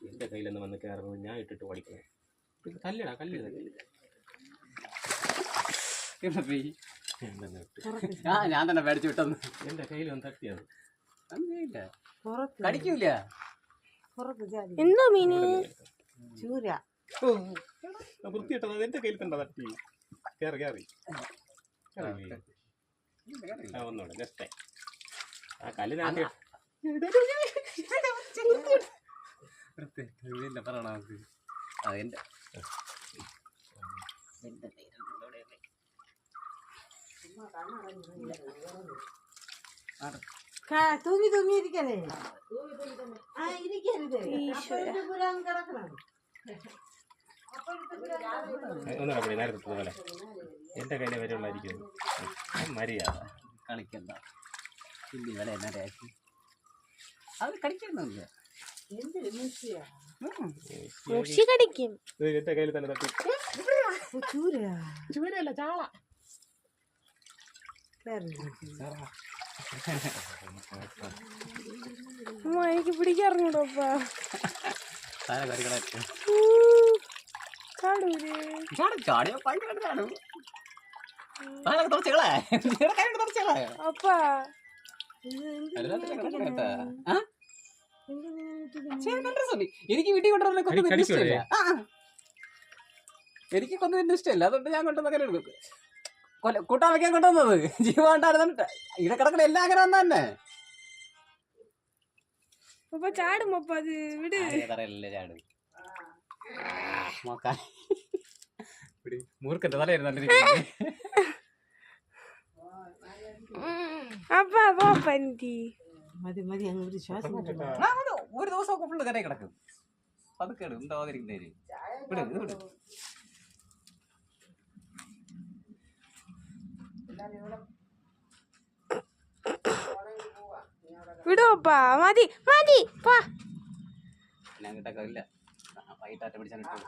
എന്റെ കയ്യിലൊന്ന് വന്ന് കയറുന്നത് ഞാൻ ഇട്ടിട്ട് പഠിക്കണേ. കല്ലിടാ കല്ലിട ഞാൻ തന്നെ പേടിച്ചു വിട്ടെന്ന്. എന്റെ കയ്യിൽ വന്ന് തട്ടിയത് കടിക്കൂല. എന്തോ മീന് ചൂര വൃത്തിയിട്ടത് എന്റെ കയ്യിൽ തന്നെ തട്ടി. കയറി കയറി ഒന്നുകൂടെ ജസ്റ്റേ ആ കല്ലിനാക്കി പറയണ അതെന്റെ തൂങ്ങി തൂങ്ങിയിരിക്കണേ. ആ ഇരിക്കരുത്. പുരാൻ കിടക്കണം. ഒന്നുകൂടെ നേരത്തെ പോലെ എന്റെ കയ്യിലെ വരുള്ളായിരിക്കുന്നു. മര്യാദ കളിക്കണ്ട. പിന്നെ ഇവിടെ എന്നാക്കി അത് കടിക്കുന്നില്ല. മുഷി കടിക്കും. എന്റെ കയ്യിൽ തന്നെ തട്ടി. ചൂരയല്ല ചാള. എനിക്ക് പിടിക്കാറുണ്ടോപ്പാ ചാടിയോ ചാടും. തുറച്ചകളെ അപ്പാ എനിക്ക് വീട്ടിൽ കൊണ്ടുവരുന്ന കൊന്നു ഇഷ്ടമില്ല. എനിക്ക് കൊന്നു തന്നെ ഇഷ്ടമില്ല. അതുകൊണ്ട് ഞാൻ കൊണ്ടുവന്നൊക്കെ എടുക്കും. കൂട്ടാൻ വെക്കാൻ കൊണ്ടുവന്നത് ജീവണ്ടായിരുന്നിട്ട് ഇവിടെ കിടക്കണ എല്ലാം അങ്ങനെ വന്ന തന്നെ. അപ്പൊ ചാടും അപ്പ അത് വിട്. ചാടും മൂർഖന്റെ തലയായിരുന്നു. അപ്പാ പോപ്പന്തി മതി മതി അങ്ങ് ഒരു ശ്വാസം ഒരു ദിവസമൊക്കെ ഫുള്ള് കരയെ കിടക്കും. പതുക്കെ എന്താതിരിക്കുന്നേര് വിടുവപ്പാ. മതി മതി പാ. ഞാൻ കിട്ടൊക്കെ ഇല്ല. വൈകിട്ടാറ്റ പിടിച്ചാൽ കിട്ടും.